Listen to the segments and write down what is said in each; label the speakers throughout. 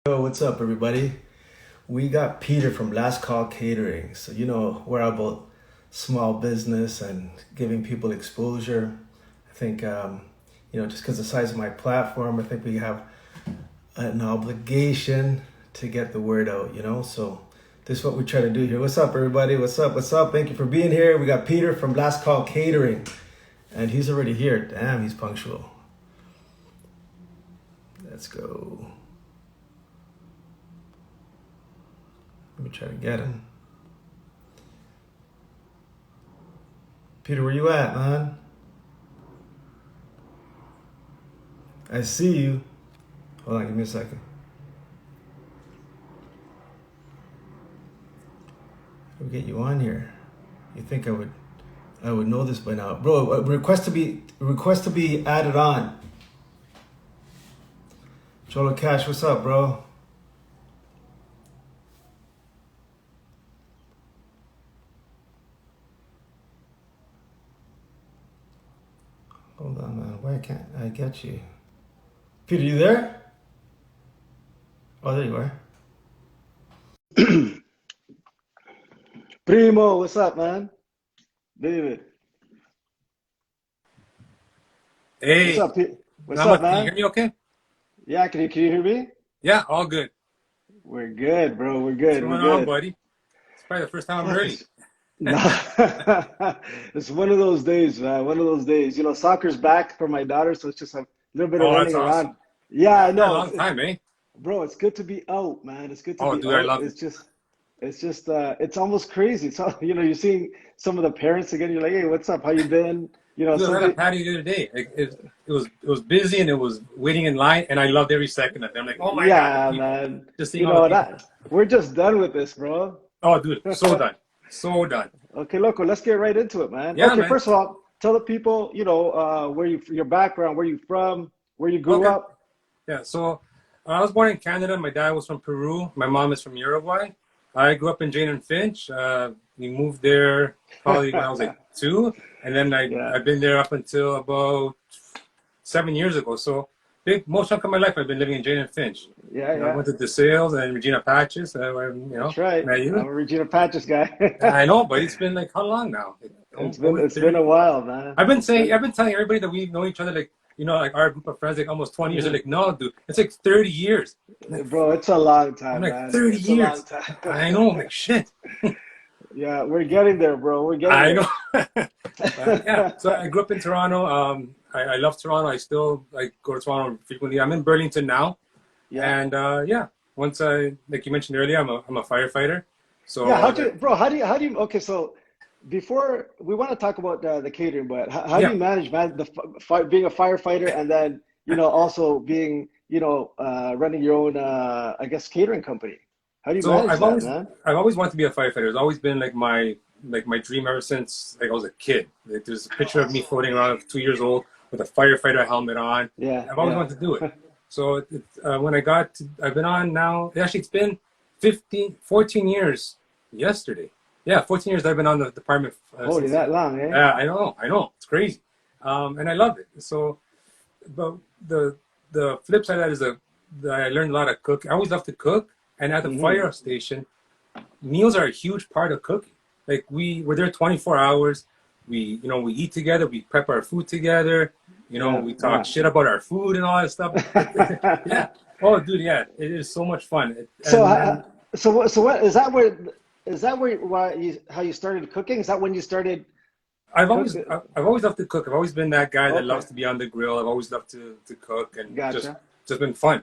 Speaker 1: Yo, what's up, everybody? We got Peter from Last Call Catering. So, we're about small business and giving people exposure. I think, just because the size of my platform, I think we have an obligation to get the word out. So, this is what we try to do here. What's up, everybody? What's up? What's up? Thank you for being here. We got Peter from Last Call Catering, and he's already here. Damn, he's punctual. Let's go. Let me try to get him. Peter, where you at, man? I see you. Hold on, give me a second. Let me get you on here. You think I would know this by now, bro? Request to be added on. Cholo Cash, what's up, bro? Hold on, man. Why can't I get you? Peter, you there? Oh, there you are. Primo, what's up, man? David, what's
Speaker 2: Hey,
Speaker 1: up, Pete? What's
Speaker 2: not
Speaker 1: up,
Speaker 2: much. Can you hear
Speaker 1: man?
Speaker 2: me okay?
Speaker 1: Yeah, can you hear me?
Speaker 2: Yeah, all good.
Speaker 1: We're good, bro. We're
Speaker 2: What's
Speaker 1: good. We're
Speaker 2: going on,
Speaker 1: good.
Speaker 2: buddy? It's probably the first time I'm
Speaker 1: Fuck,
Speaker 2: early.
Speaker 1: it's no. It's one of those days, man. One of those days. Soccer's back for my daughter, so it's just a little bit of
Speaker 2: Oh, that's
Speaker 1: running around.
Speaker 2: awesome.
Speaker 1: Yeah, I
Speaker 2: Yeah, a
Speaker 1: know.
Speaker 2: long time, eh?
Speaker 1: Bro, it's good to be out, man. It's good to
Speaker 2: Oh,
Speaker 1: be
Speaker 2: dude, I
Speaker 1: out.
Speaker 2: love it.
Speaker 1: It's almost crazy. So, you're seeing some of the parents again. You're like, hey, what's up? How you been?
Speaker 2: Dude, I was at a
Speaker 1: Something.
Speaker 2: patio the other day. It was busy and it was waiting in line, and I loved every second of it. I'm like, oh my God, the
Speaker 1: Yeah,
Speaker 2: people,
Speaker 1: man.
Speaker 2: just seeing all the people.
Speaker 1: That we're just done with this, bro.
Speaker 2: Oh, dude, so done, so done.
Speaker 1: Okay, loco, let's get right into it, man.
Speaker 2: Yeah,
Speaker 1: Okay,
Speaker 2: man.
Speaker 1: first of all, tell the people, your background, where you from, where you grew
Speaker 2: Okay.
Speaker 1: up.
Speaker 2: Yeah, so I was born in Canada. My dad was from Peru. My mom is from Uruguay. I grew up in Jane and Finch. We moved there probably when I was like two, and then
Speaker 1: Yeah,
Speaker 2: I've been there up until about 7 years ago. So big most chunk of my life I've been living in Jane and Finch.
Speaker 1: yeah,
Speaker 2: I
Speaker 1: yeah.
Speaker 2: went to DeSales and Regina Patches.
Speaker 1: That's right.
Speaker 2: Met
Speaker 1: I'm
Speaker 2: you.
Speaker 1: a Regina Patches guy.
Speaker 2: I know, but it's been like how long now? Like, over
Speaker 1: It's been
Speaker 2: 30.
Speaker 1: a while, man. It's been
Speaker 2: I've been telling everybody that we know each other like our group of friends like almost 20 years. They're
Speaker 1: Mhm.
Speaker 2: like, no, dude, it's like 30 years.
Speaker 1: Bro, it's a long
Speaker 2: I'm
Speaker 1: time,
Speaker 2: like
Speaker 1: man.
Speaker 2: 30
Speaker 1: It's a long
Speaker 2: years.
Speaker 1: time.
Speaker 2: I know. I'm like shit.
Speaker 1: Yeah, we're getting there, bro. We're getting
Speaker 2: I
Speaker 1: there.
Speaker 2: know. But yeah, so I grew up in Toronto. I love Toronto. I still like go to Toronto frequently. I'm in Burlington now,
Speaker 1: Yeah.
Speaker 2: and yeah, once like you mentioned earlier, I'm a firefighter.
Speaker 1: Yeah,
Speaker 2: So like,
Speaker 1: how do you, okay, so before we want to talk about the catering, but how do
Speaker 2: yeah.
Speaker 1: you manage, man, being a firefighter and then, also being, running your own, I guess, catering company? How do you
Speaker 2: So
Speaker 1: manage that, man?
Speaker 2: I've always wanted to be a firefighter. It's always been like my dream ever since like I was a kid. Like there's a picture of me floating around at 2 years old with a firefighter helmet on.
Speaker 1: Yeah,
Speaker 2: I've always
Speaker 1: yeah.
Speaker 2: wanted to do it. So when I've been on now. Actually, it's been 14 years. Yesterday, yeah, 14 years I've been on the department
Speaker 1: Holy,
Speaker 2: since.
Speaker 1: that long, eh?
Speaker 2: Yeah, I know, it's crazy, and I love it. So, but the flip side of that is that I learned a lot of cook. I always love to cook, and at the
Speaker 1: Hmm.
Speaker 2: fire station, meals are a huge part of cooking. Like we're there 24 hours. We eat together. We prep our food together.
Speaker 1: Yeah,
Speaker 2: We talk
Speaker 1: yeah.
Speaker 2: shit about our food and all that stuff. Yeah. Oh, dude. Yeah. It is so much fun.
Speaker 1: So,
Speaker 2: And then
Speaker 1: what is that where why you how you started cooking? Is that when you started cooking?
Speaker 2: I've always loved to cook. I've always been that guy that loves
Speaker 1: Okay,
Speaker 2: to be on the grill. I've always loved to cook and
Speaker 1: gotcha.
Speaker 2: just been fun.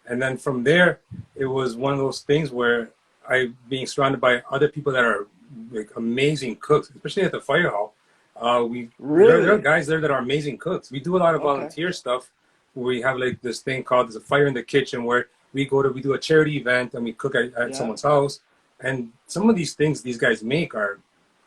Speaker 2: And then from there, it was one of those things where I being surrounded by other people that are like amazing cooks, especially at the fire hall. There are
Speaker 1: Really?
Speaker 2: guys there that are amazing cooks. We do a lot of
Speaker 1: Okay.
Speaker 2: volunteer stuff. Where we have like this thing called there's a fire in the kitchen where we do a charity event and we cook at
Speaker 1: Yeah,
Speaker 2: someone's house. And some of these things these guys make are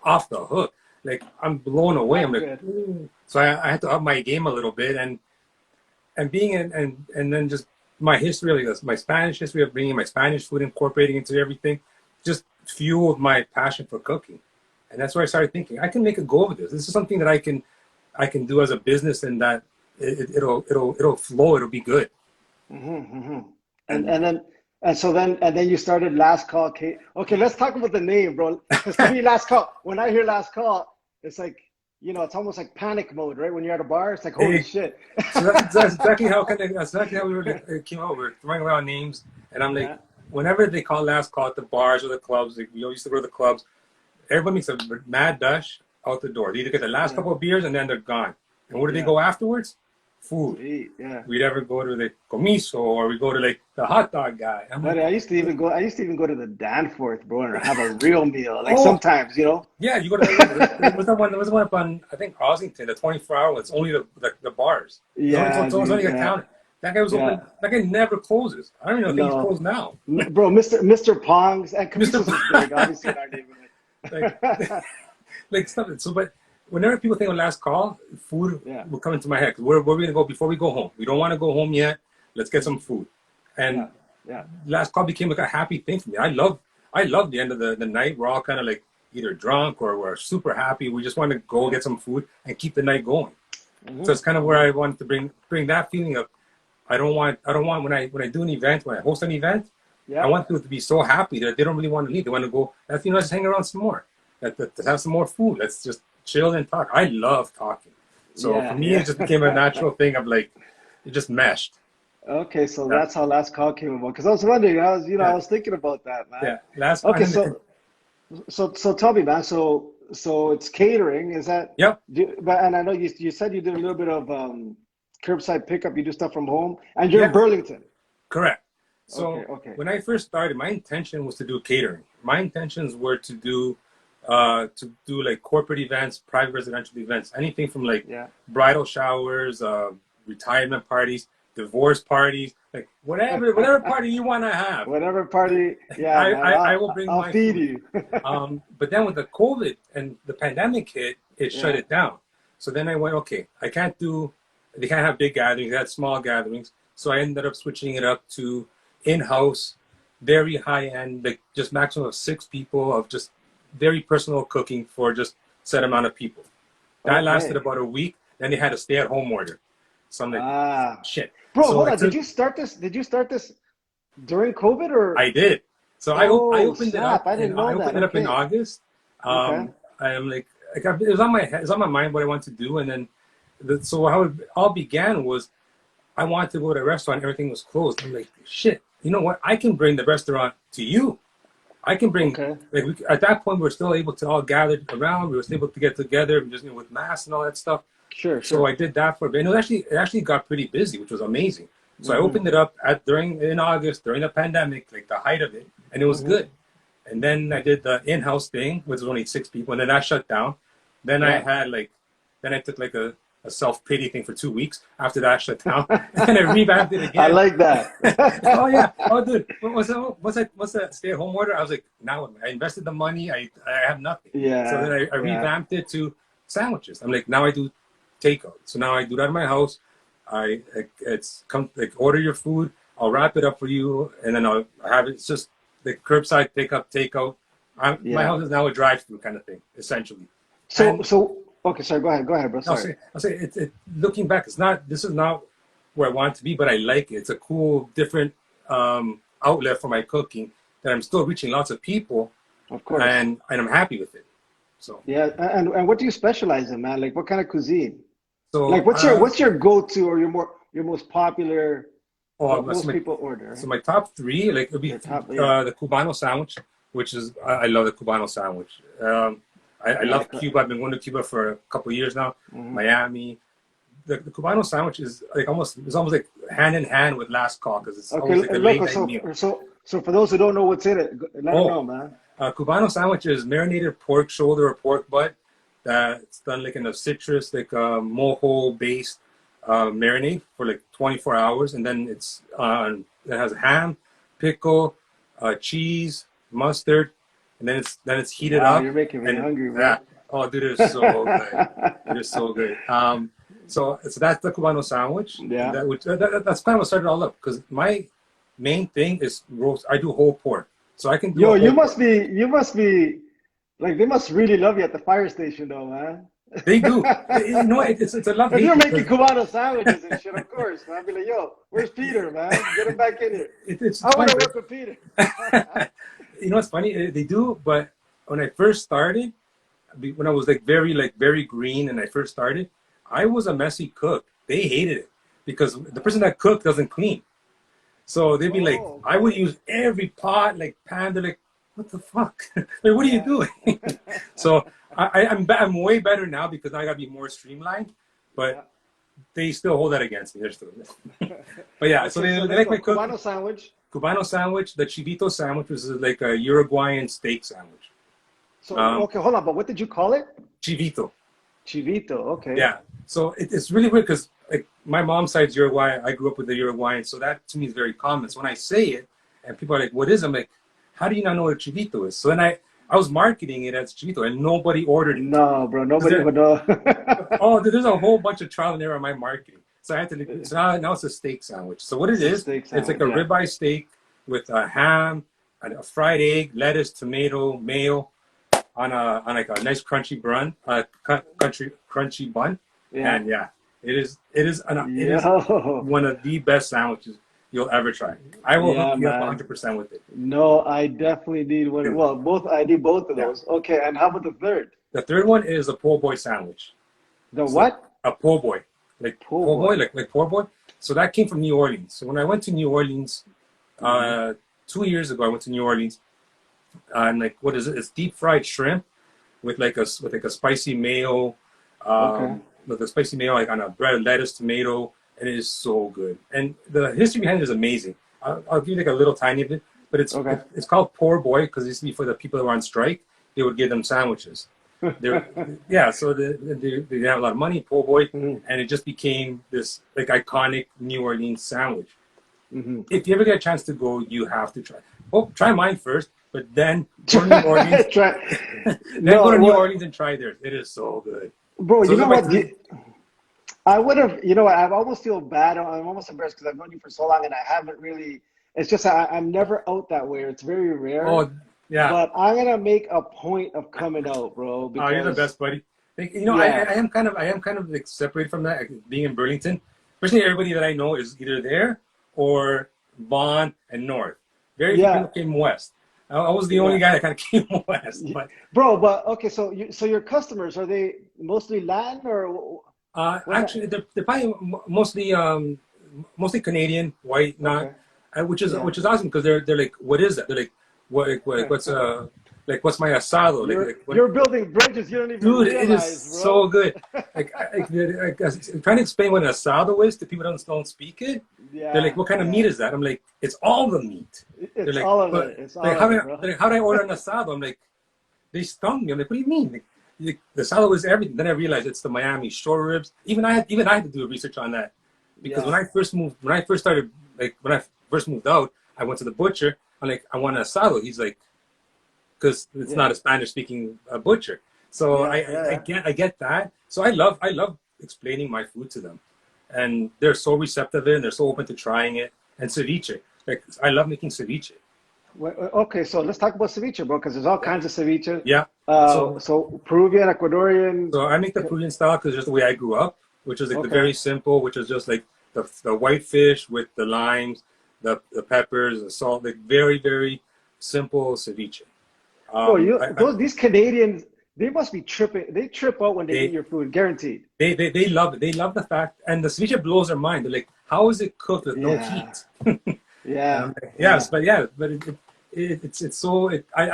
Speaker 2: off the hook. Like I'm blown away. I'm
Speaker 1: that's
Speaker 2: like,
Speaker 1: good.
Speaker 2: ooh. So I had to up my game a little bit and being in and then just my history, like this, my Spanish history of bringing my Spanish food, incorporating into everything, just fueled my passion for cooking. And that's where I started thinking I can make a go of this. This is something that I can do as a business, and that it'll flow. It'll be good.
Speaker 1: Hmm. Hmm. And
Speaker 2: And
Speaker 1: then
Speaker 3: and then you started Last Call Kate. Okay, let's talk about the name, bro. Because to me, Last Call, when I hear Last Call, it's like, it's almost like panic mode, right? When you're at a bar, it's like, holy shit.
Speaker 2: So that's exactly how we were came out. We were throwing around names, and I'm like,
Speaker 3: Yeah.
Speaker 2: whenever they call Last Call at the bars or the clubs, like we used to go to the clubs, everybody makes a mad dash out the door. They either get the last couple of beers and then they're gone. And where do they go afterwards? Food.
Speaker 3: Sweet, yeah.
Speaker 2: We'd ever go to the comiso, or we go to like the hot dog guy.
Speaker 3: But I used to even go to the Danforth, bro, and have a real meal. Like sometimes,
Speaker 2: Yeah, you go to there was one up on, I think, Ossington, the 24-hour. It's only the bars.
Speaker 3: Yeah,
Speaker 2: it's only a counter. That guy was open. That guy never closes. I don't even know if he's closed now.
Speaker 3: Bro, Mr. Pong's and Camiso's is big, obviously in our neighborhood.
Speaker 2: Like stuff. So, but whenever people think of Last Call, food will come into my head. Where are we gonna go before we go home? We don't want to go home yet. Let's get some food. And Last Call became like a happy thing for me. I love the end of the night. We're all kind of like either drunk or we're super happy. We just want to go get some food and keep the night going. So it's kind of where I wanted to bring that feeling of I don't want when I do an event, when I host an event, I want people to be so happy that they don't really want to leave. They want to go, let's hang around some more. Let's have some more food. Let's just chill and talk. I love talking. So for me, it just became a natural thing of like, it just meshed.
Speaker 3: Okay, so that's how Last Call came about. Because I was wondering, I was thinking about that, man.
Speaker 2: Yeah, Last
Speaker 3: Call. Okay, so tell me, man. So it's catering, is that?
Speaker 2: Yep.
Speaker 3: And I know you said you did a little bit of curbside pickup. You do stuff from home, and you're in Burlington.
Speaker 2: Correct. So
Speaker 3: okay.
Speaker 2: When I first started, my intention was to do catering. My intentions were to do like corporate events, private residential events, anything from like bridal showers, retirement parties, divorce parties, like whatever party you want to have.
Speaker 3: Whatever party,
Speaker 2: I will bring.
Speaker 3: I'll feed you.
Speaker 2: But then with the COVID and the pandemic hit, it shut it down. So then I went, okay, they can't have big gatherings, they had small gatherings. So I ended up switching it up to in-house, very high-end, like just maximum of 6 people of just very personal cooking for just set amount of people. That lasted about a week. Then they had a stay-at-home order. So I'm like, shit.
Speaker 3: Bro, hold on. Did you start this during COVID or?
Speaker 2: I did. So I opened it up.
Speaker 3: I didn't know that.
Speaker 2: I opened it up in August. I'm like, it was on my mind what I wanted to do, and then so how it all began was I wanted to go to a restaurant. Everything was closed. I'm like, shit. You know what? I can bring the restaurant to you. I can bring, at that point, we were still able to all gather around. We were still able to get together just with masks and all that stuff.
Speaker 3: Sure.
Speaker 2: So I did that for a bit. And it actually got pretty busy, which was amazing. So I opened it up in August, during the pandemic, like the height of it, and it was good. And then I did the in-house thing, which was only 6 people, and then that shut down. Then I took like a self-pity thing for 2 weeks after that shut down, and I revamped it again.
Speaker 3: I like that.
Speaker 2: Oh yeah. Oh dude, what's that stay-at-home order? I was like, now I invested the money. I have nothing.
Speaker 3: Yeah.
Speaker 2: So then I revamped it to sandwiches. I'm like, now I do takeout. So now I do that in my house. Order your food. I'll wrap it up for you, and then I'll have it. It's just the curbside pickup, takeout. My house is now a drive-through kind of thing, essentially.
Speaker 3: Okay, sorry. Go ahead, bro. Sorry.
Speaker 2: I'll say it. Looking back, this is not where I want to be, but I like it. It's a cool, different outlet for my cooking that I'm still reaching lots of people.
Speaker 3: Of course.
Speaker 2: And I'm happy with it. So
Speaker 3: yeah, and what do you specialize in, man? Like, what kind of cuisine?
Speaker 2: So
Speaker 3: like, what's your go-to or your most popular? Most people order.
Speaker 2: So my top 3, like, would be the Cubano sandwich, which is I love the Cubano sandwich. I love Cuba. I've been going to Cuba for a couple of years now. Miami. The Cubano sandwich is almost like hand in hand with Last Call because it's almost like a late night meal.
Speaker 3: So for those who don't know what's in it, let them know, man.
Speaker 2: Cubano sandwich is marinated pork shoulder or pork butt that's done like in a citrus, like mojo based marinade for like 24 hours, and then it has ham, pickle, cheese, mustard. And then it's heated up.
Speaker 3: You're making me hungry, bro.
Speaker 2: Yeah. Oh, dude, it's so good. It is so good. So that's the Cubano sandwich.
Speaker 3: Yeah.
Speaker 2: That's kind of what started all up because my main thing is roast. I do whole pork, so I can do.
Speaker 3: You must be like they must really love you at the fire station, though, man.
Speaker 2: They do. You know, it's a love
Speaker 3: If
Speaker 2: hate
Speaker 3: you're making
Speaker 2: because
Speaker 3: Cubano sandwiches and shit, of course, man. I'd be like, yo, where's Peter, man? Get him back in here.
Speaker 2: it's
Speaker 3: I want
Speaker 2: funny.
Speaker 3: to work with Peter.
Speaker 2: You know, it's funny. They do, but when I first started, when I was like very green and I first started, I was a messy cook. They hated it because the person that cooked doesn't clean. So they'd be like,
Speaker 3: Oh,
Speaker 2: I would
Speaker 3: okay.
Speaker 2: use every pot, like pan. They're like, what the fuck? Like, what are you
Speaker 3: Yeah.
Speaker 2: doing? So I'm way better now because now I gotta be more streamlined. But
Speaker 3: Yeah.
Speaker 2: they still hold that against me. They're still, but yeah. So
Speaker 3: Okay, so
Speaker 2: they
Speaker 3: let's
Speaker 2: like
Speaker 3: go.
Speaker 2: my cook.
Speaker 3: Cubano sandwich.
Speaker 2: Cubano sandwich, the chivito sandwich, which is like a Uruguayan steak sandwich.
Speaker 3: So,
Speaker 2: Um,
Speaker 3: okay, hold on, but what did you call it?
Speaker 2: chivito.
Speaker 3: Chivito. Okay.
Speaker 2: Yeah. So it's really weird because like my mom's side's Uruguay. I grew up with the Uruguayan, so that to me is very common. So when I say it, and people are like, "What is it?" I'm like, "How do you not know what chivito is?" So then I was marketing it as chivito, and nobody ordered it.
Speaker 3: No, bro,
Speaker 2: 'Cause
Speaker 3: nobody would know.
Speaker 2: oh, there's a whole bunch of trial and error in my marketing. So I had to. So now it's a steak sandwich. So what it
Speaker 3: It's a
Speaker 2: is,
Speaker 3: steak
Speaker 2: it's like
Speaker 3: sandwich,
Speaker 2: a
Speaker 3: yeah.
Speaker 2: ribeye steak with a ham, and a fried egg, lettuce, tomato, mayo, on like a nice crunchy bun, crunchy bun,
Speaker 3: Yeah.
Speaker 2: and yeah, it is
Speaker 3: Yo.
Speaker 2: one of the best sandwiches you'll ever try. I will hook
Speaker 3: Yeah,
Speaker 2: you up
Speaker 3: man.
Speaker 2: 100% with it.
Speaker 3: No, I definitely need one. Well, both I need both of
Speaker 2: Yeah.
Speaker 3: those. Okay, and how about the third?
Speaker 2: The third one is a po' boy sandwich.
Speaker 3: The
Speaker 2: So
Speaker 3: what?
Speaker 2: a po' boy, like
Speaker 3: Po'
Speaker 2: po' boy,
Speaker 3: boy.
Speaker 2: like poor boy. So that came from New Orleans. So when I went to New Orleans,
Speaker 3: Hmm.
Speaker 2: 2 years ago, I went to New Orleans, and like what is it? It's deep fried shrimp with like a spicy mayo,
Speaker 3: Okay.
Speaker 2: with a spicy mayo like on a bread, lettuce, tomato, and it is so good. And the history behind it is amazing. I'll give you like a little tiny bit, but
Speaker 3: Okay.
Speaker 2: it's called poor boy because it used to be for the people that were on strike. They would give them sandwiches. They're yeah, so they have a lot of money, poor boy,
Speaker 3: Hmm.
Speaker 2: and it just became this like iconic New Orleans sandwich.
Speaker 3: Hmm.
Speaker 2: If you ever get a chance to go, you have to try. Oh, try mine first, but then go to New Orleans.
Speaker 3: Try.
Speaker 2: Then go
Speaker 3: No,
Speaker 2: to New
Speaker 3: what,
Speaker 2: Orleans and try theirs. It is so good.
Speaker 3: bro?
Speaker 2: So
Speaker 3: You
Speaker 2: those are
Speaker 3: know
Speaker 2: my
Speaker 3: what?
Speaker 2: three.
Speaker 3: I would have. You know what? I almost feel bad. I'm almost embarrassed because I've known you for so long and I haven't really. It's just I'm never out that way. It's very rare.
Speaker 2: Oh, yeah.
Speaker 3: But I'm gonna make a point of coming out, bro,
Speaker 2: Oh, you're the
Speaker 3: because
Speaker 2: best, buddy. Like,
Speaker 3: yeah,
Speaker 2: I am kind of like separated from that, like, being in Burlington. Especially everybody that I know is either there or Vaughan and North. Very few people
Speaker 3: yeah,
Speaker 2: came west. I was the only
Speaker 3: yeah.
Speaker 2: guy that kind of came west. But
Speaker 3: Bro, but okay, so your customers are they mostly Latin or what?
Speaker 2: actually, they're probably mostly Canadian, white, not,
Speaker 3: Okay, yeah.
Speaker 2: which is awesome because they're like, what is that? They're like, what's my asado? Like what?
Speaker 3: You're building bridges you don't even
Speaker 2: Dude, it is
Speaker 3: realize,
Speaker 2: so
Speaker 3: bro.
Speaker 2: good. Trying to explain what an asado is to people that don't speak it. They're like,
Speaker 3: Yeah,
Speaker 2: "What kind of meat
Speaker 3: yeah.
Speaker 2: is that?" I'm like, "It's all the meat." They're
Speaker 3: It's
Speaker 2: like,
Speaker 3: all of
Speaker 2: "But
Speaker 3: it. It's
Speaker 2: like,
Speaker 3: all of it, bro.
Speaker 2: how do I order an asado?" I'm like, they stung me. I'm like, "What do you mean?" The asado is everything. Then I realized it's the Miami short ribs. Even I had to do research on that because
Speaker 3: Yeah,
Speaker 2: when I first moved out, I went to the butcher. I'm like, "I want an asado." He's like, because it's
Speaker 3: yeah,
Speaker 2: not a Spanish speaking butcher. So
Speaker 3: yeah, yeah, yeah.
Speaker 2: I get that. So I love explaining my food to them, and they're so receptive and they're so open to trying it. And ceviche, like I love making ceviche.
Speaker 3: Okay, so let's talk about ceviche, bro, because there's all
Speaker 2: Yeah,
Speaker 3: kinds of ceviche.
Speaker 2: yeah.
Speaker 3: So Peruvian, Ecuadorian.
Speaker 2: So I make the Peruvian style because just the way I grew up, which is like the
Speaker 3: Okay,
Speaker 2: very simple, which is just like the white fish with the limes, the peppers, the salt, like very simple ceviche.
Speaker 3: bro,
Speaker 2: I
Speaker 3: these Canadians, they must be tripping. They trip out when they eat
Speaker 2: they
Speaker 3: your food, guaranteed.
Speaker 2: they love it. They love the fact, and the ceviche blows their mind. They're like, "How is it cooked with no
Speaker 3: Yeah,
Speaker 2: heat?"
Speaker 3: yeah,
Speaker 2: Like,
Speaker 3: yeah,
Speaker 2: yes, but it's so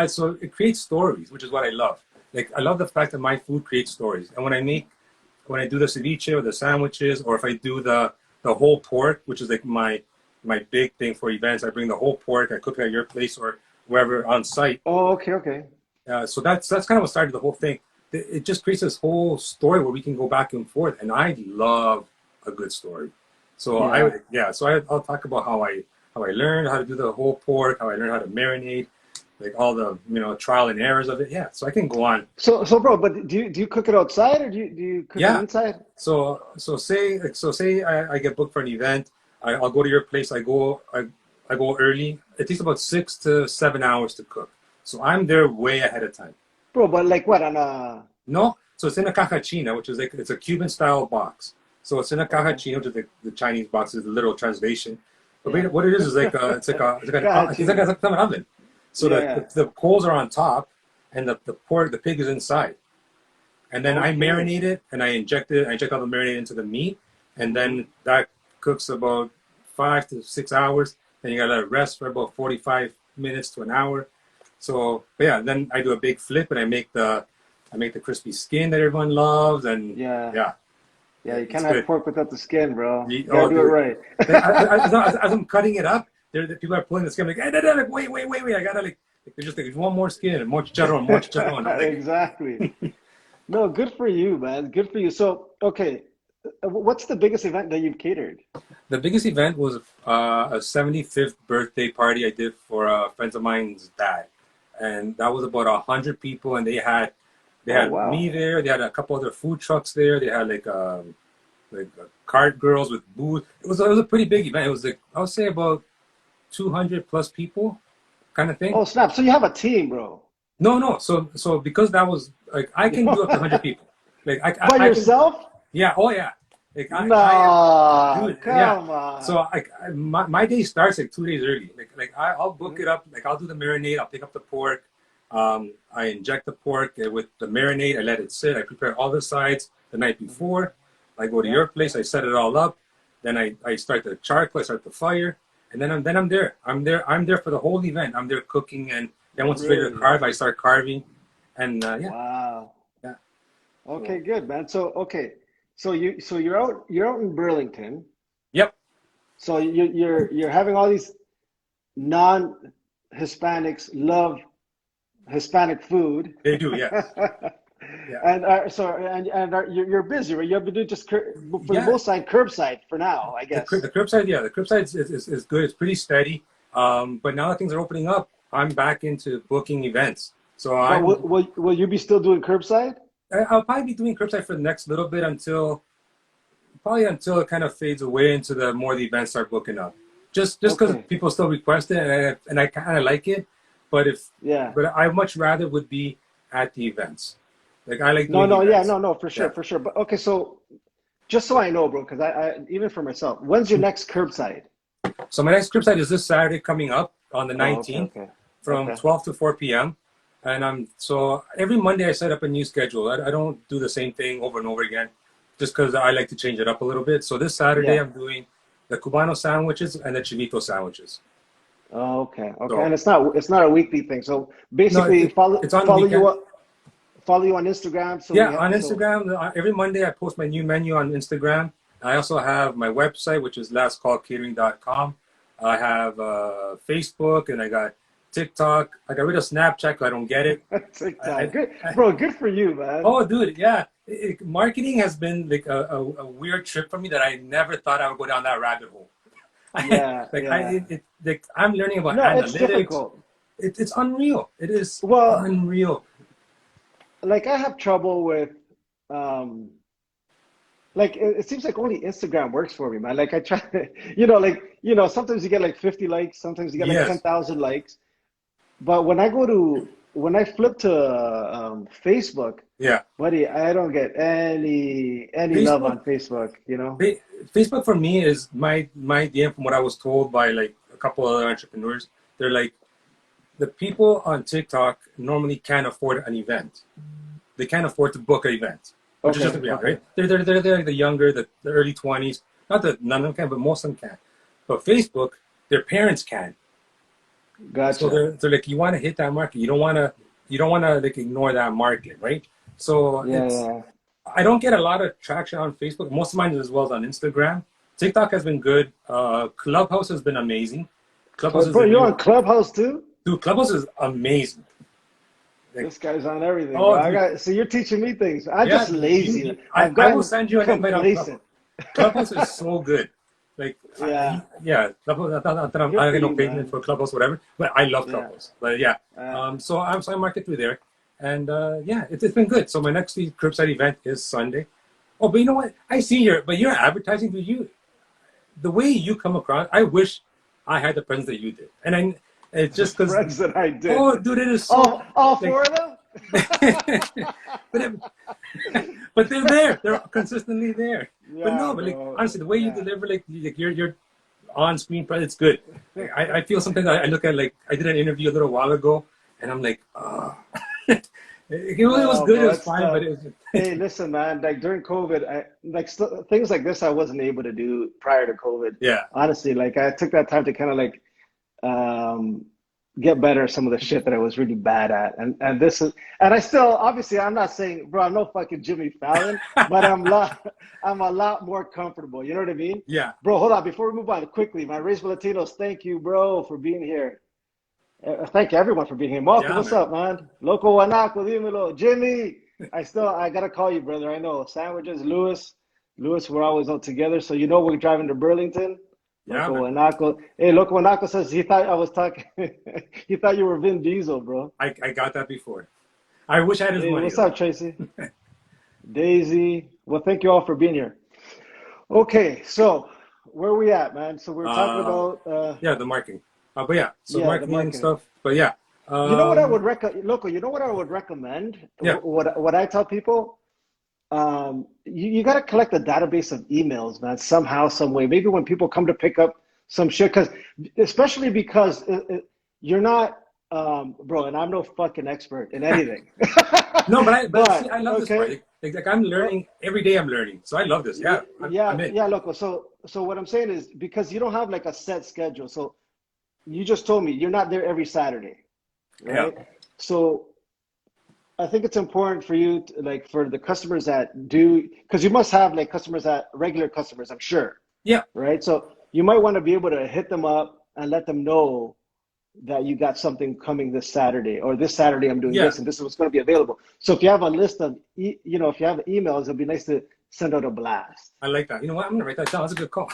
Speaker 2: so it creates stories, which is what I love. Like I love the fact that my food creates stories, and when I do the ceviche or the sandwiches, or if I do the whole pork, which is like my big thing for events, I bring the whole pork. I cook it at your place or wherever on site.
Speaker 3: Oh, okay, okay.
Speaker 2: So that's kind of what started the whole thing. It just creates this whole story where we can go back and forth, and I love a good story. So
Speaker 3: Yeah.
Speaker 2: I'll talk about how I learned how to do the whole pork, how I learned how to marinate, like all the trial and errors of it. Yeah, so I can go on.
Speaker 3: So, bro, but do you cook it outside or do you cook it
Speaker 2: Yeah.
Speaker 3: inside?
Speaker 2: Say I get booked for an event. I'll go to your place. I go early. It takes about 6 to 7 hours to cook. So I'm there way ahead of time.
Speaker 3: Bro, but like what on a?
Speaker 2: No, So it's in a cajachina, which is like it's a Cuban style box. So it's in a cajachina, which is the Chinese box, is the literal translation. But what it is like it's like an oven. So the coals are on top, and the pig is inside. And then I marinate it, and I inject all the marinade into the meat, and then that cooks about 5 to 6 hours. Then you gotta let it rest for about 45 minutes to an hour. So yeah, then I do a big flip, and I make the crispy skin that everyone loves, and
Speaker 3: yeah, you can't have pork without the skin, bro. You
Speaker 2: oh,
Speaker 3: gotta do it right.
Speaker 2: As I'm cutting it up, the people are pulling the skin like, hey, wait, I gotta they're just like, one more skin, and more chicharron. Like,
Speaker 3: exactly. No, good for you, man. Good for you. So, okay, what's the biggest event that you've catered?
Speaker 2: The biggest event was a 75th birthday party I did for friends of mine's dad, and that was about 100 people, and they had me there. They had a couple other food trucks there. They had like cart girls with booth. It was a pretty big event. It was like, I would say about 200 plus people, kind of thing.
Speaker 3: Oh snap! So you have a team, bro?
Speaker 2: No. So because that was like, I can do up to 100 people. Like
Speaker 3: By yourself?
Speaker 2: Yeah. Oh yeah. Like
Speaker 3: come on.
Speaker 2: So my day starts like 2 days early. Like I'll book it up. Like I'll do the marinade. I'll pick up the pork. I inject the pork with the marinade. I let it sit. I prepare all the sides the night before. I go to your place. I set it all up. Then I start the charcoal. I start the fire, and then I'm there. I'm there for the whole event. I'm there cooking, and then once it's ready to carve, I start carving, and yeah.
Speaker 3: Wow.
Speaker 2: Yeah.
Speaker 3: Okay, good, man. So you're out in Burlington.
Speaker 2: Yep.
Speaker 3: So you're having all these non-Hispanics love Hispanic food.
Speaker 2: They do, yes. Yeah.
Speaker 3: And you're busy, right? You have to do just for the most side curbside for now, I guess.
Speaker 2: The curbside, the curbside is good. It's pretty steady. But now that things are opening up, I'm back into booking events. So
Speaker 3: will you be still doing curbside?
Speaker 2: I'll probably be doing curbside for the next little bit until it kind of fades away into the events start booking up. Just because people still request it, and I kind of like it. But but I much rather would be at the events. Like I like doing events.
Speaker 3: For sure. But okay, so just so I know, bro, because I even for myself, when's your next curbside?
Speaker 2: So my next curbside is this Saturday coming up on the 19th from 12 to 4 p.m. And so every Monday I set up a new schedule. I don't do the same thing over and over again, just because I like to change it up a little bit. So this Saturday I'm doing the Cubano sandwiches and the Chivito sandwiches.
Speaker 3: Oh, okay. So, and it's not a weekly thing. So basically, follow you on Instagram. So
Speaker 2: on Instagram, every Monday I post my new menu on Instagram. I also have my website, which is lastcallcatering.com. I have Facebook, and I got TikTok. I got rid of Snapchat because I don't get it.
Speaker 3: TikTok, good, bro. Good for you, man.
Speaker 2: Oh, dude, yeah. Marketing has been like a weird trip for me that I never thought I would go down that rabbit hole. I'm learning about analytics. It's difficult. It's unreal. It is unreal.
Speaker 3: Like I have trouble with, like it seems like only Instagram works for me, man. Like I try, sometimes you get like 50 likes, sometimes you get like 10,000 likes. But when I flip to Facebook, buddy, I don't get any love on Facebook.
Speaker 2: Facebook for me is my DM from what I was told by like a couple other entrepreneurs. They're like, the people on TikTok normally can't afford an event. They can't afford to book an event, which is just the reality, right? They're like the younger, the early 20s. Not that none of them can, but most of them can. But Facebook, their parents can.
Speaker 3: Gotcha.
Speaker 2: So they're like, you want to hit that market. You don't want to like ignore that market, right? So I don't get a lot of traction on Facebook. Most of mine is as well as on Instagram. TikTok has been good. Clubhouse has been amazing.
Speaker 3: You're on Clubhouse too?
Speaker 2: Dude, Clubhouse is amazing.
Speaker 3: Like, this guy's on everything. So you're teaching me things. I'm just lazy.
Speaker 2: I will send you an invite on Clubhouse. Clubhouse is so good. Like, Clubhouse, I get no payment for Clubhouse, whatever, but I love Clubhouse. But so I market through there. And it's been good. So my next curbside event is Sunday. Oh, but you know what? I see you're advertising to you. The way you come across, I wish I had the presence that you did. And it's just because
Speaker 3: friends that I did.
Speaker 2: Oh, dude, it is so.
Speaker 3: All four of them?
Speaker 2: but but they're there. They're consistently there.
Speaker 3: Yeah,
Speaker 2: But no, but like
Speaker 3: bro.
Speaker 2: honestly, the way you deliver, like your on-screen presence, it's good. Like, I feel sometimes I look at like I did an interview a little while ago, and I'm like, oh. It was good.
Speaker 3: Bro,
Speaker 2: It was fine, but it was.
Speaker 3: Hey, listen, man. Like during COVID, things like this I wasn't able to do prior to COVID.
Speaker 2: Yeah.
Speaker 3: Honestly, like I took that time to kind of like um, get better at some of the shit that I was really bad at, and this is, and I still, obviously, I'm not saying, bro, I'm no fucking Jimmy Fallon, but I'm a lot more comfortable. You know what I mean?
Speaker 2: Yeah.
Speaker 3: Bro, hold on. Before we move on, quickly, man. Race Latinos, thank you, bro, for being here. Thank everyone for being here. Marco, what's up, man? Loco Wanaco, dímelo. Jimmy, I gotta call you, brother. I know. Sandwiches, Lewis, we're always out together. So you know we're driving to Burlington.
Speaker 2: Yeah,
Speaker 3: Loco Wanaco. Hey, Loco Wanaco says he thought I was talking. He thought you were Vin Diesel, bro.
Speaker 2: I got that before. I wish I had his money.
Speaker 3: What's up, Tracy? Daisy. Well, thank you all for being here. Okay, so where are we at, man? So we're talking about
Speaker 2: the marketing. But yeah, so marketing and stuff. But yeah,
Speaker 3: you know what I would recommend, Loco. You know what I would recommend?
Speaker 2: Yeah.
Speaker 3: What I tell people, you got to collect a database of emails, man. Somehow, some way. Maybe when people come to pick up some shit, especially because you're not, bro. And I'm no fucking expert in anything.
Speaker 2: No, but see, I love this part. Like I'm learning every day. I'm learning, so I love this. Yeah,
Speaker 3: yeah, Loco. So what I'm saying is because you don't have like a set schedule, so. You just told me you're not there every Saturday, right? Yeah. So I think it's important for you to, like, for the customers that do, because you must have like regular customers, I'm sure.
Speaker 2: Yeah.
Speaker 3: Right. So you might want to be able to hit them up and let them know that you got something coming this Saturday, or this Saturday I'm doing this and this is what's going to be available. So if you have a list of, if you have emails, it'd be nice to send out a blast.
Speaker 2: I like that. You know what? I'm going to write that down. That's a good call.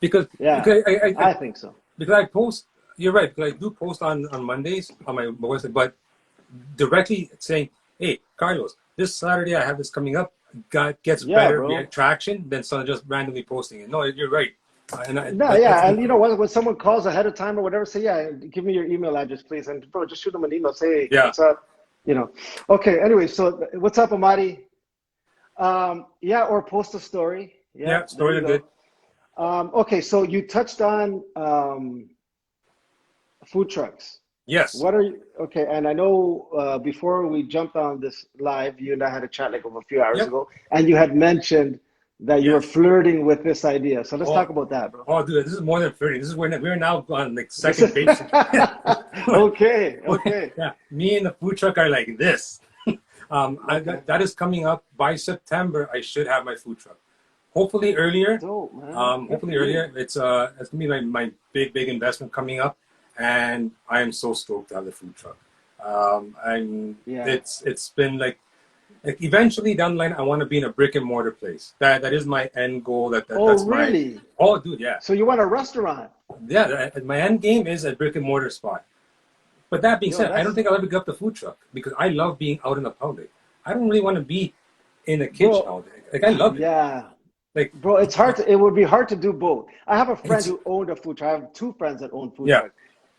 Speaker 2: because
Speaker 3: I think so.
Speaker 2: Because I post. You're right, because I do post on Mondays on my website, but directly saying, hey, Carlos, this Saturday I have this coming up, gets better traction than someone just randomly posting it. No, you're right.
Speaker 3: And you know what, when someone calls ahead of time or whatever, say, give me your email address, please. And bro, just shoot them an email, say, hey, what's up? Okay, anyway, so what's up, Amadi? Or post a story.
Speaker 2: Yeah, stories are good.
Speaker 3: Okay, so you touched on food trucks.
Speaker 2: Yes.
Speaker 3: What are you? Okay, and I know before we jumped on this live, you and I had a chat like over a few hours ago, and you had mentioned that you were flirting with this idea. So let's talk about that, bro.
Speaker 2: Oh, dude, this is more than flirting. This is where we're now on like second base.
Speaker 3: Okay.
Speaker 2: Yeah, me and the food truck are like this. That is coming up by September. I should have my food truck. Hopefully earlier.
Speaker 3: Dope, man.
Speaker 2: Hopefully earlier. It's gonna be my big investment coming up. And I am so stoked to have the food truck. It's been like eventually down the line, I want to be in a brick and mortar place. That is my end goal. That's
Speaker 3: really?
Speaker 2: Dude, yeah.
Speaker 3: So you want a restaurant?
Speaker 2: Yeah, my end game is a brick and mortar spot. But that being said, I don't think I'll ever give up the food truck because I love being out in the public. I don't really want to be in a kitchen all day. Like I love it.
Speaker 3: Yeah.
Speaker 2: Like,
Speaker 3: bro, it's hard. It would be hard to do both. I have a friend who owned a food truck. I have two friends that own food truck.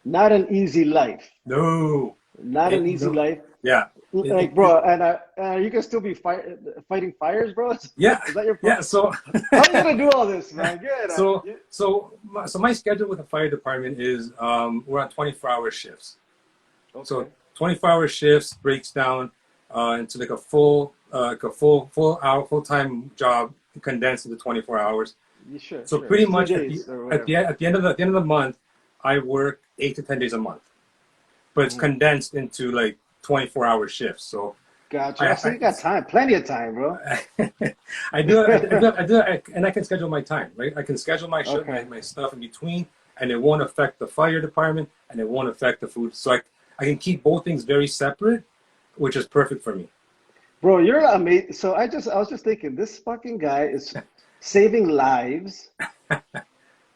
Speaker 3: Not an easy life.
Speaker 2: No.
Speaker 3: Not an easy life.
Speaker 2: Yeah.
Speaker 3: Like, bro, and you can still be fighting fires, bro?
Speaker 2: Yeah.
Speaker 3: Is that your problem?
Speaker 2: Yeah, so...
Speaker 3: How are you going to do all this, man? Good.
Speaker 2: So my schedule with the fire department is we're on 24-hour shifts. Okay. So 24-hour shifts breaks down into like a full-time job condensed into 24 hours.
Speaker 3: Sure.
Speaker 2: So pretty much at the end of the month, I work 8 to 10 days a month, but it's condensed into like 24-hour shifts. So
Speaker 3: gotcha. So you got time, plenty of time, bro.
Speaker 2: I do, and I can schedule my time, right? I can schedule my stuff in between, and it won't affect the fire department, and it won't affect the food. So I can keep both things very separate, which is perfect for me.
Speaker 3: Bro, you're amazing. So I was just thinking, this fucking guy is saving lives.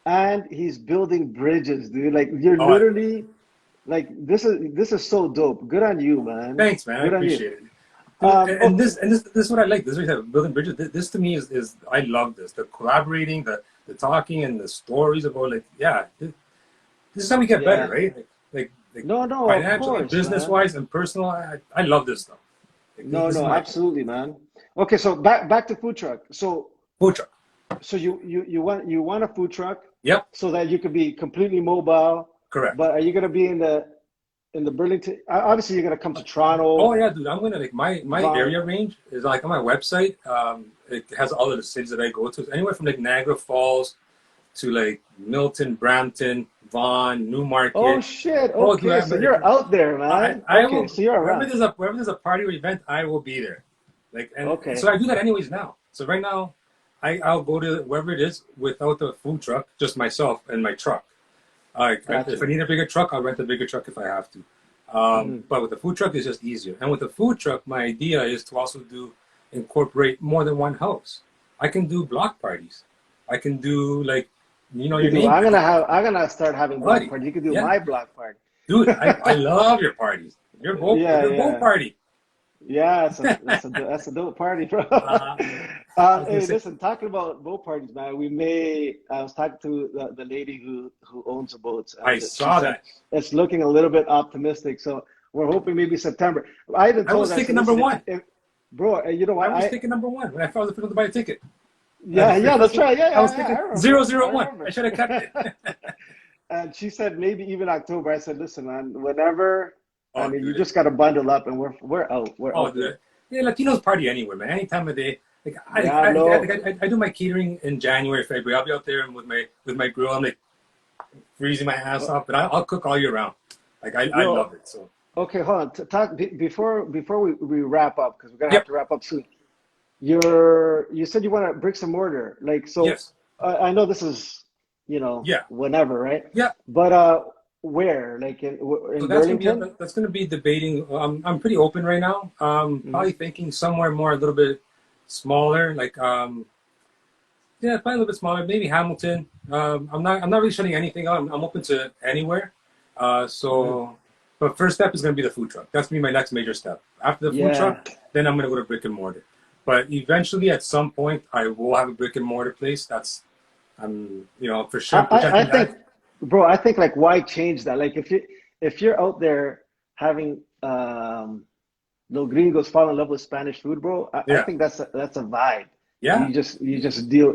Speaker 3: And he's building bridges, dude. Like you're literally, like this is so dope. Good on you, man.
Speaker 2: Thanks, man. I appreciate it. And this is what I like. This is what I have, building bridges. This to me is I love this. The collaborating, the talking, and the stories about this is how we get better, right? Like
Speaker 3: no,
Speaker 2: financial, business wise, and personal. I love this stuff. Like,
Speaker 3: No,
Speaker 2: this is
Speaker 3: no,
Speaker 2: my
Speaker 3: absolutely, man. Okay, so back to food truck.
Speaker 2: food truck.
Speaker 3: So you want a food truck
Speaker 2: Yep,
Speaker 3: so that you could be completely mobile.
Speaker 2: correct.
Speaker 3: But are you gonna be in the Burlington? Obviously, you're gonna come to
Speaker 2: Oh
Speaker 3: Toronto,
Speaker 2: yeah, dude. I'm gonna like my
Speaker 3: Vaughan.
Speaker 2: area range is like on my website. It has all of the cities that I go to, anywhere from like Niagara Falls to like Milton, Brampton, Vaughan,
Speaker 3: Oh
Speaker 2: Newmarket.
Speaker 3: shit.
Speaker 2: Oh, dude,
Speaker 3: Okay, so you're out there, man.
Speaker 2: I
Speaker 3: Okay,
Speaker 2: will
Speaker 3: so you're around.
Speaker 2: wherever there's a party or event, I will be there. Like, and so
Speaker 3: Okay,
Speaker 2: I do that anyways now. So right now, I'll go to wherever it is without the food truck, just myself and my truck. If I
Speaker 3: gotcha.
Speaker 2: need a bigger truck, I'll rent a bigger truck if I have to.
Speaker 3: Hmm.
Speaker 2: But with the food truck, it's just easier. And with the food truck, my idea is to also incorporate more than one house. I can do block parties. I can do like,
Speaker 3: You could
Speaker 2: your
Speaker 3: do.
Speaker 2: name,
Speaker 3: I'm gonna start having block
Speaker 2: buddy.
Speaker 3: party. You could do
Speaker 2: Yeah,
Speaker 3: my block party.
Speaker 2: dude, I love your parties.
Speaker 3: Yeah,
Speaker 2: Your boat
Speaker 3: yeah.
Speaker 2: party.
Speaker 3: Yeah, that's a dope party, bro.
Speaker 2: Uh, I was gonna
Speaker 3: Hey,
Speaker 2: say,
Speaker 3: listen, talking about boat parties, man. I was talking to the lady who owns the boats,
Speaker 2: I
Speaker 3: and she
Speaker 2: saw
Speaker 3: said
Speaker 2: that.
Speaker 3: it's looking a little bit optimistic. So we're hoping maybe September. I even
Speaker 2: I
Speaker 3: told
Speaker 2: was
Speaker 3: her, I
Speaker 2: thinking
Speaker 3: said,
Speaker 2: number
Speaker 3: listen,
Speaker 2: one.
Speaker 3: if bro, you know
Speaker 2: I
Speaker 3: what?
Speaker 2: was thinking number one when I was going to buy a ticket.
Speaker 3: Yeah, yeah, that's right. Yeah,
Speaker 2: I
Speaker 3: yeah,
Speaker 2: was
Speaker 3: yeah. I
Speaker 2: thinking
Speaker 3: remember.
Speaker 2: zero
Speaker 3: I
Speaker 2: zero one. I
Speaker 3: remember.
Speaker 2: should have kept it.
Speaker 3: And she said maybe even October. I said, listen, man, whenever. I
Speaker 2: Oh,
Speaker 3: mean, you
Speaker 2: dude.
Speaker 3: just got to bundle up, and we're out. We're
Speaker 2: Oh,
Speaker 3: out there.
Speaker 2: dude. Yeah, Latinos party anywhere, man. Any time of day. Like
Speaker 3: Yeah, no.
Speaker 2: I do my catering in January, February. I'll be out there and with my grill. I'm like freezing my ass off, but I'll cook all year round. Like I love
Speaker 3: Yo,
Speaker 2: it. So
Speaker 3: okay, hold on. Before we wrap up, because we're gonna have
Speaker 2: yep,
Speaker 3: to wrap up soon. You said you want a bricks and mortar, like so.
Speaker 2: yes,
Speaker 3: I know this is
Speaker 2: yeah,
Speaker 3: whenever, right?
Speaker 2: yeah.
Speaker 3: But where? Like
Speaker 2: So
Speaker 3: in Burlington?
Speaker 2: that's gonna be debating. I'm pretty open right now.
Speaker 3: Hmm.
Speaker 2: Probably thinking somewhere more a little bit smaller, like yeah, probably a little bit smaller, maybe Hamilton. I'm not really shutting anything out. I'm open to anywhere.
Speaker 3: Hmm.
Speaker 2: But first step is gonna be the food truck. That's gonna be my next major step. After the food
Speaker 3: Yeah.
Speaker 2: truck, then I'm gonna go to brick and mortar. But eventually, at some point, I will have a brick and mortar place. I'm for sure I'm
Speaker 3: I
Speaker 2: projecting
Speaker 3: think,
Speaker 2: that.
Speaker 3: bro, I think like why change that? Like if you're out there having no gringos fall in love with Spanish food, bro, I
Speaker 2: Yeah,
Speaker 3: think that's a vibe.
Speaker 2: yeah.
Speaker 3: You just deal,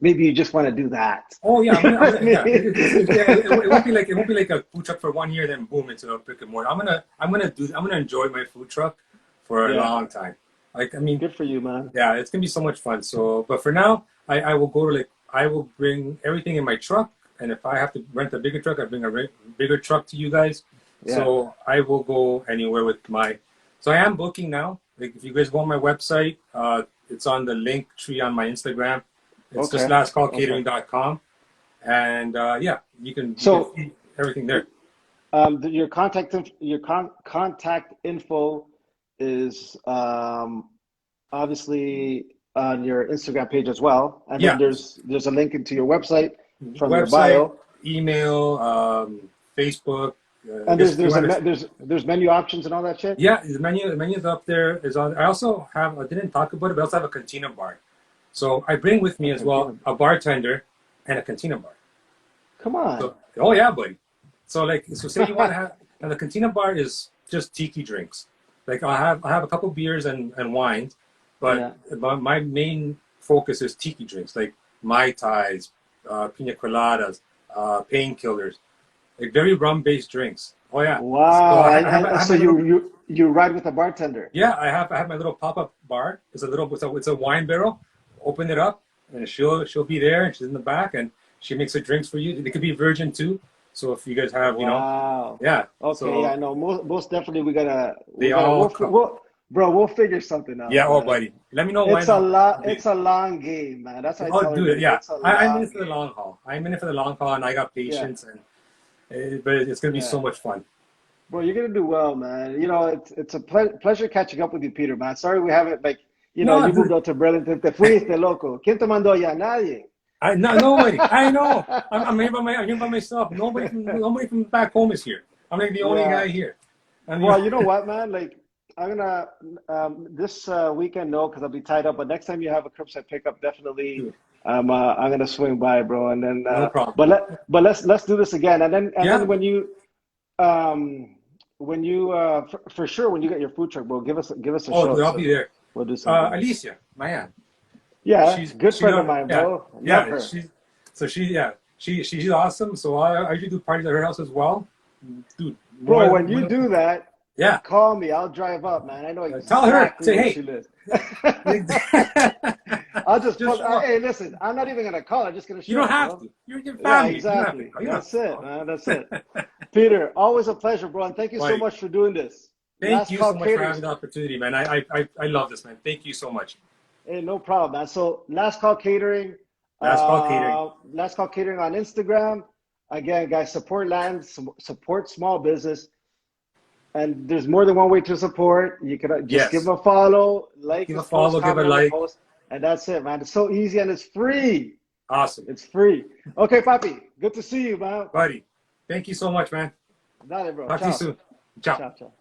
Speaker 3: maybe you just want to do that.
Speaker 2: Oh yeah,
Speaker 3: You know what I
Speaker 2: yeah.
Speaker 3: mean?
Speaker 2: It won't be like a food truck for 1 year, then boom into a brick and mortar. I'm gonna enjoy my food truck for a
Speaker 3: Yeah,
Speaker 2: long time. Like I mean,
Speaker 3: good for you, man.
Speaker 2: yeah, it's gonna be so much fun. So, but for now, I will go to I will bring everything in my truck, and if I have to rent a bigger truck, I bring a bigger truck to you guys.
Speaker 3: Yeah.
Speaker 2: So I will go anywhere with my. So I am booking now. Like if you guys go on my website, it's on the link tree on my Instagram. It's just
Speaker 3: Okay. Okay.
Speaker 2: lastcallcatering.com, and yeah, you can
Speaker 3: So,
Speaker 2: see everything there.
Speaker 3: contact info is obviously on your Instagram page as well, and then
Speaker 2: Yeah,
Speaker 3: there's a link into your website from your
Speaker 2: website,
Speaker 3: bio,
Speaker 2: email, Facebook. I
Speaker 3: and
Speaker 2: guess if you want to.
Speaker 3: there's menu options and all that shit.
Speaker 2: Yeah, the menu's up there. Is on. I also have. I didn't talk about it, but I also have a cantina bar. So I bring with me
Speaker 3: A
Speaker 2: as well
Speaker 3: cantina.
Speaker 2: a bartender and a cantina bar.
Speaker 3: Come on.
Speaker 2: So oh yeah, buddy. So say you want to have and the cantina bar is just tiki drinks. Like I have a couple beers and wines, but
Speaker 3: Yeah.
Speaker 2: my main focus is tiki drinks like mai tais, pina coladas, painkillers, like very rum based drinks. Oh yeah. So
Speaker 3: Wow.
Speaker 2: I
Speaker 3: And
Speaker 2: have
Speaker 3: so
Speaker 2: my little.
Speaker 3: you ride with a bartender.
Speaker 2: Yeah, I have my little pop up bar. It's a wine barrel. Open it up, and she'll be there, and she's in the back, and she makes the drinks for you. They could be virgin too. So if you guys have,
Speaker 3: Wow.
Speaker 2: yeah.
Speaker 3: Okay. Yeah.
Speaker 2: So
Speaker 3: No. Most definitely we gotta
Speaker 2: they all come.
Speaker 3: we'll figure something out,
Speaker 2: Yeah, oh
Speaker 3: man.
Speaker 2: buddy, let me know
Speaker 3: It's
Speaker 2: when.
Speaker 3: a lot. It's a long game, man. That's why I
Speaker 2: Oh,
Speaker 3: tell
Speaker 2: dude,
Speaker 3: everybody
Speaker 2: yeah.
Speaker 3: it's a
Speaker 2: I'm in
Speaker 3: long
Speaker 2: it for the
Speaker 3: game.
Speaker 2: long haul. I'm in it for the long haul, and I got
Speaker 3: Yeah,
Speaker 2: patience, but it's gonna be so
Speaker 3: yeah.
Speaker 2: much fun.
Speaker 3: Bro, you're gonna do well, man. It's a pleasure catching up with you, Peter, man. Sorry we haven't
Speaker 2: No,
Speaker 3: you moved
Speaker 2: dude,
Speaker 3: out to Burlington. Te fuiste, loco. ¿Quién te mandó allá? Nadie.
Speaker 2: nobody. I know. I'm here by myself. Nobody from back home is here. I'm like the only
Speaker 3: Yeah.
Speaker 2: guy here. And
Speaker 3: Well, you know what, man? Like I'm gonna this weekend no, because I'll be tied up. But next time you have a curbside pickup, definitely
Speaker 2: dude,
Speaker 3: I'm gonna swing by, bro. And then
Speaker 2: no problem.
Speaker 3: but let's do this again. And then
Speaker 2: Yeah,
Speaker 3: when you um when you for sure when you get your food truck, bro, give us a show.
Speaker 2: Dude, I'll be there.
Speaker 3: We'll do something.
Speaker 2: Alicia, my aunt.
Speaker 3: Yeah, good friend of mine,
Speaker 2: yeah,
Speaker 3: bro. Love
Speaker 2: yeah.
Speaker 3: her.
Speaker 2: She's awesome. So I usually do parties at her house as well. Dude,
Speaker 3: bro, when you do that,
Speaker 2: yeah,
Speaker 3: call me. I'll drive up, man. I know exactly
Speaker 2: tell her. Say,
Speaker 3: where
Speaker 2: hey.
Speaker 3: she lives. I'll just hey, listen, I'm not even gonna call. I'm just gonna show.
Speaker 2: You don't have to. You're your family.
Speaker 3: Yeah, exactly. That's it, man. That's it. Peter, always a pleasure, bro, and thank you so much for doing this.
Speaker 2: Thank you so much for having the opportunity, man. I love this, man. Thank you so much.
Speaker 3: Hey, no problem, man. So Last Call Catering.
Speaker 2: Last Call Catering.
Speaker 3: Last Call Catering on Instagram. Again, guys, support land, support small business. And there's more than one way to support. You can just give them a follow, like,
Speaker 2: give a follow, give a like,
Speaker 3: post, and that's it, man. It's so easy and it's free.
Speaker 2: Awesome.
Speaker 3: It's free. Okay, Papi. Good to see you, man.
Speaker 2: Buddy, thank you so much, man.
Speaker 3: Dale, bro.
Speaker 2: Talk to you soon. Ciao.
Speaker 3: Ciao, ciao.